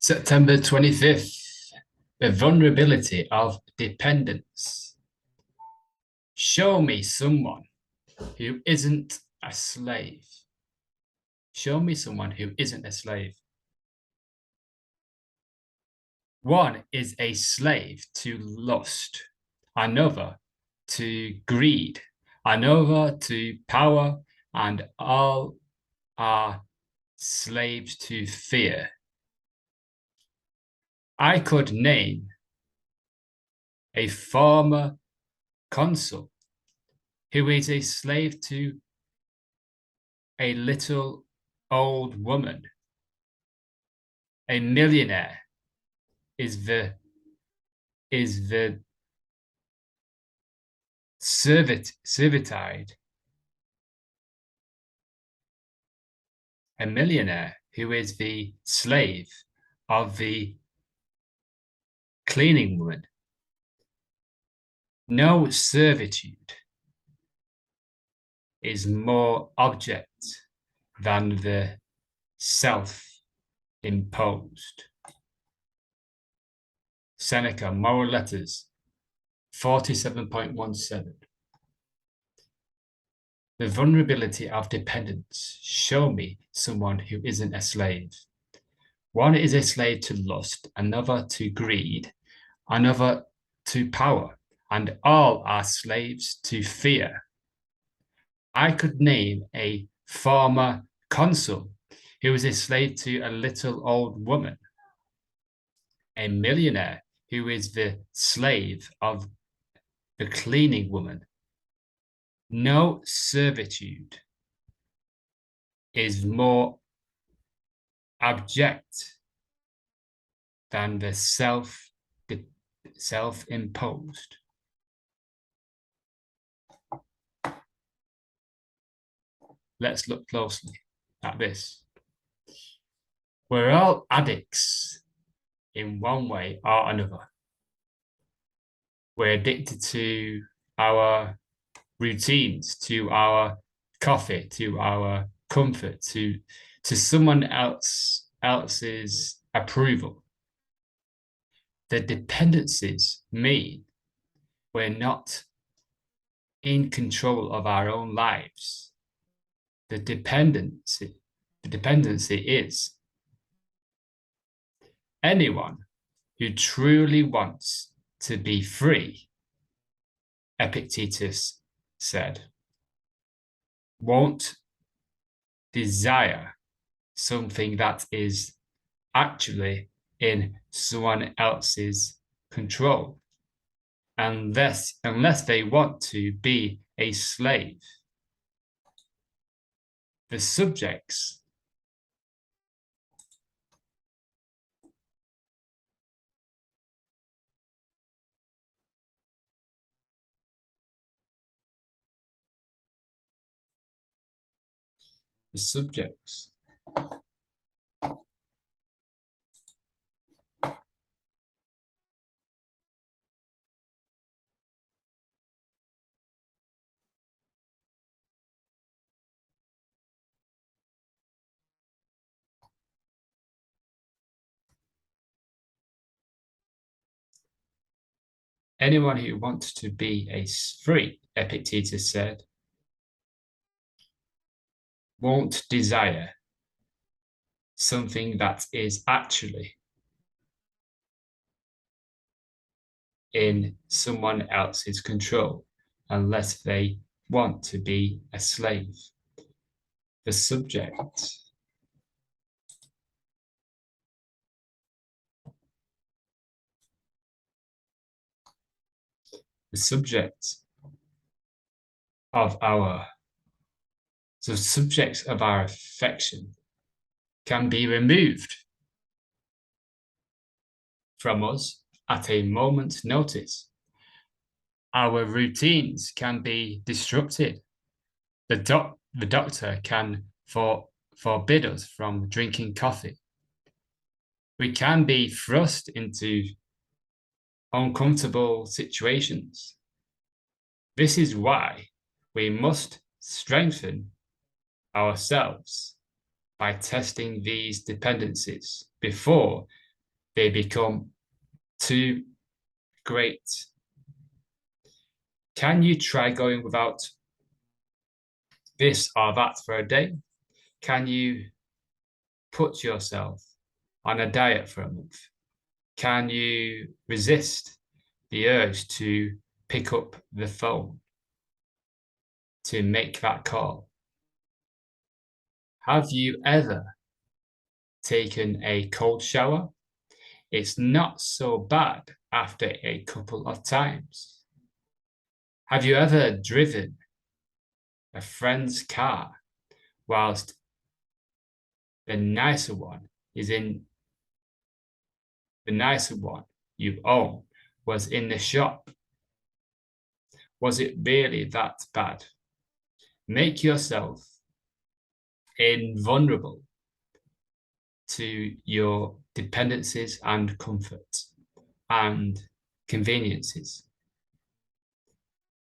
September 25th, the vulnerability of dependence. Show me someone who isn't a slave. Show me someone who isn't a slave. One is a slave to lust, another to greed, another to power, and all are slaves to fear. I could name a former consul who is a slave to a little old woman. A millionaire is the servitude. A millionaire who is the slave of the cleaning woman. No servitude is more object than the self-imposed. Seneca, Moral Letters, 47.17. The vulnerability of dependence. Show me someone who isn't a slave. One is a slave to lust, another to greed, another to power, and all are slaves to fear. I could name a former consul who was a slave to a little old woman, a millionaire who is the slave of the cleaning woman. No servitude is more abject than the self-imposed. Let's look closely at this. We're all addicts in one way or another. We're addicted to our routines, to our coffee, to our comfort, to someone else's approval. The dependencies mean we're not in control of our own lives. The dependency is anyone who truly wants to be free, Epictetus said, won't desire something that is actually in someone else's control, unless they want to be a slave. The subjects anyone who wants to be free, Epictetus said, won't desire something that is actually in someone else's control, unless they want to be a slave. The subject subjects of our affection can be removed from us at a moment's notice. Our routines can be disrupted. The doctor can forbid us from drinking coffee. We can be thrust into uncomfortable situations. This is why we must strengthen ourselves by testing these dependencies before they become too great. Can you try going without this or that for a day? Can you put yourself on a diet for a month? Can you resist the urge to pick up the phone to make that call? Have you ever taken a cold shower? It's not so bad after a couple of times. Have you ever driven a friend's car whilst the nicer one you own was in the shop? Was it really that bad? Make yourself invulnerable to your dependencies and comforts and conveniences.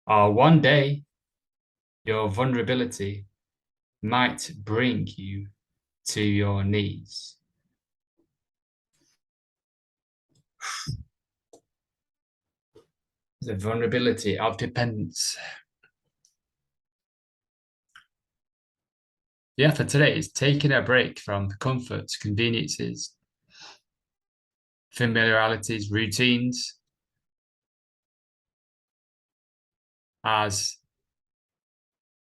Or one day, your vulnerability might bring you to your knees. The vulnerability of dependence. Yeah, for today is taking a break from the comforts, conveniences, familiarities, routines, as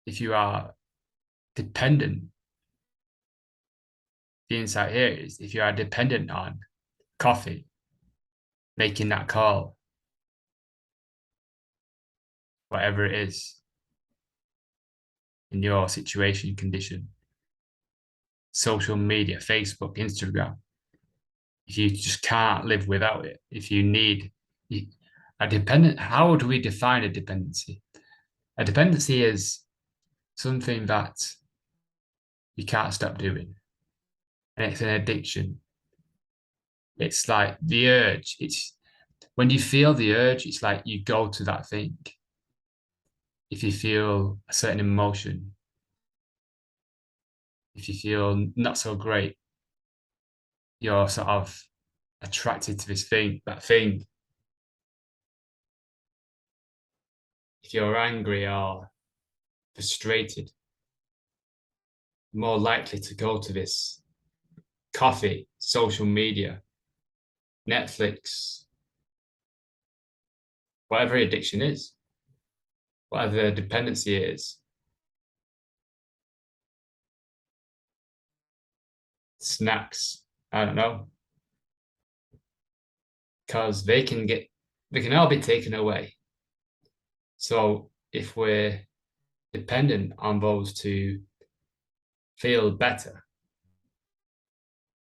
if you are dependent. The insight here is if you are dependent on coffee, making that call, whatever it is in your situation, condition, social media, Facebook, Instagram, if you just can't live without it, if you need a dependent, how do we define a dependency? A dependency is something that you can't stop doing, and it's an addiction. It's like the urge. It's when you feel the urge, it's like you go to that thing. If you feel a certain emotion, if you feel not so great, you're sort of attracted to this thing, that thing. If you're angry or frustrated, more likely to go to this coffee, social media, Netflix, whatever addiction is, whatever dependency is. Snacks, I don't know, because they can all be taken away. So if we're dependent on those to feel better,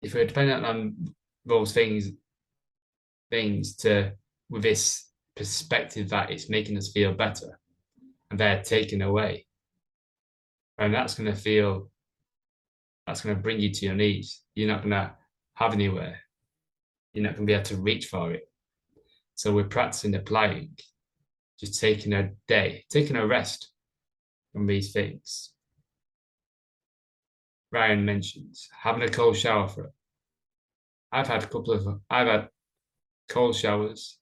if we're dependent on those things to with this perspective that it's making us feel better and they're taken away, and that's going to bring you to your knees. You're not going to have anywhere. You're not going to be able to reach for it. So we're practicing applying, just taking a day, taking a rest from these things. Ryan mentions having a cold shower for it. I've had cold showers.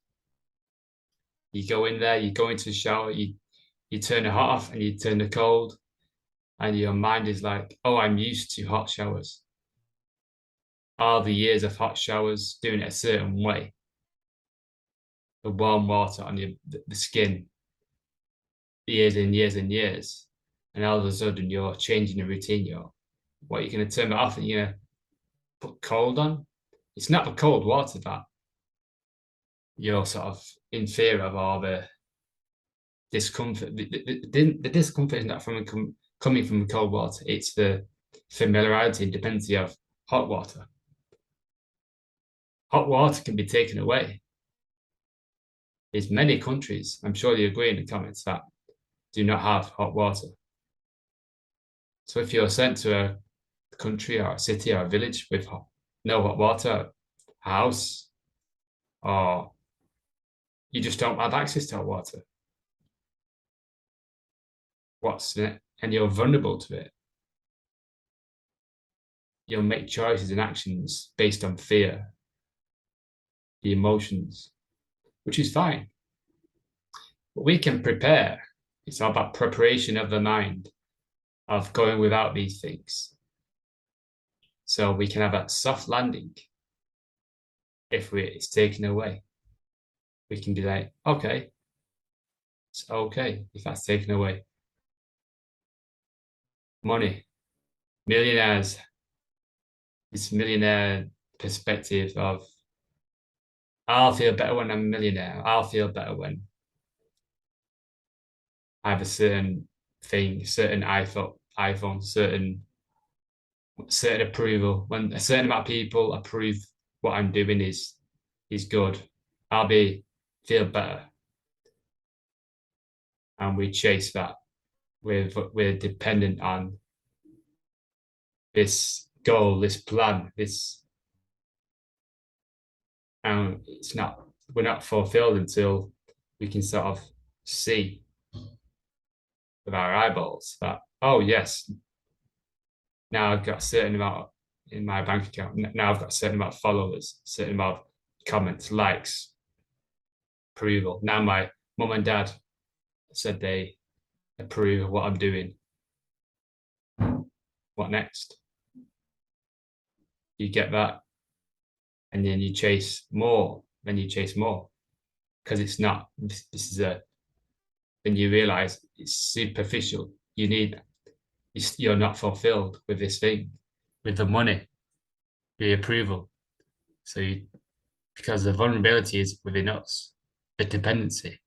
You go in there, you go into the shower, you turn the hot off and you turn the cold, and your mind is like, oh, I'm used to hot showers. All the years of hot showers, doing it a certain way. The warm water on the skin, years and years and years. And all of a sudden you're changing the routine. You're going to turn it off and you're going to put cold on? It's not the cold water that you're sort of in fear of, or the discomfort. The discomfort is not coming from the cold water. It's the familiarity and dependency of hot water. Hot water can be taken away. There's many countries, I'm sure you agree in the comments, that do not have hot water. So if you're sent to a country or a city or a village with no hot water, a house, or you just don't have access to hot water, what's it? And you're vulnerable to it. You'll make choices and actions based on fear. the emotions, which is fine. But we can prepare. It's all about preparation of the mind, of going without these things. So we can have a soft landing if it's taken away. We can be like, okay, it's okay if that's taken away. Money, millionaires, this millionaire perspective of, I'll feel better when I'm a millionaire. I'll feel better when I have a certain thing, certain iPhone, certain approval. When a certain amount of people approve what I'm doing is good, I'll feel better. And we chase that. We're dependent on this goal, this plan, and we're not fulfilled until we can sort of see with our eyeballs that, oh yes, now I've got a certain amount in my bank account. Now I've got a certain amount of followers, a certain amount of comments, likes, approval. Now my mum and dad said they approve of what I'm doing. What next? You get that, and then you chase more. Then you chase more, because it's not. This is then you realize it's superficial. You're not fulfilled with this thing, with the money, the approval. So because the vulnerability is within us, the dependency.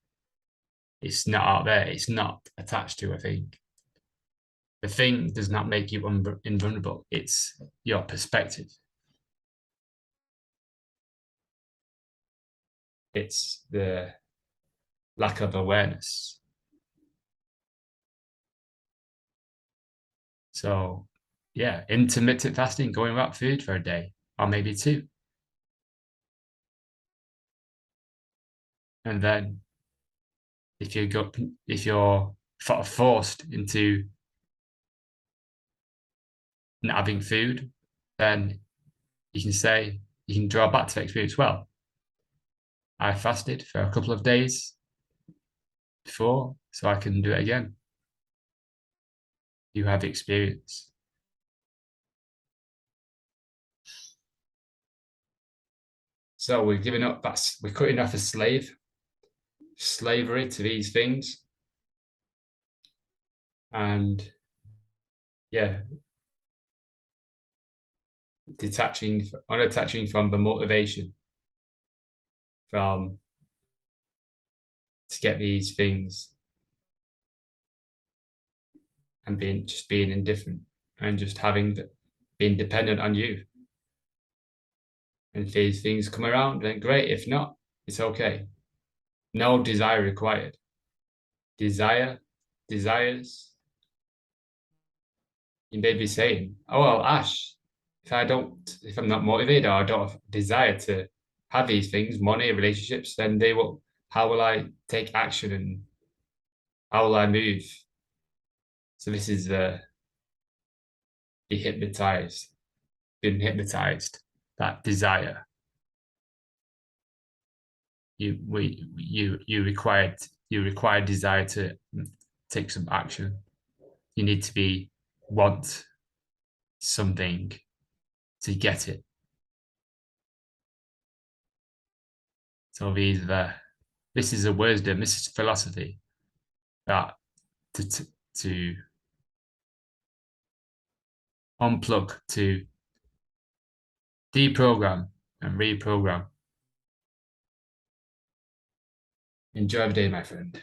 It's not out there. It's not attached to a thing. The thing does not make you invulnerable. It's your perspective. It's the lack of awareness. So, yeah, intermittent fasting, going without food for a day or maybe two. And then if you're forced into not having food, then you can draw back to the experience. Well, I fasted for a couple of days before, so I can do it again. You have experience. So we're giving up. We're cutting off slavery to these things, and yeah, unattaching from the motivation from to get these things, and being indifferent and just being dependent on you. And if these things come around, then great. If not, it's okay. No desire required. Desires, you may be saying, oh, well, Ash, if I'm not motivated or I don't desire to have these things, money, relationships, then how will I take action and how will I move? So this is being hypnotized, that desire. You require desire to take some action. You need to want something to get it. So this is a wisdom, this is philosophy that to unplug, to deprogram and reprogram. Enjoy the day, my friend.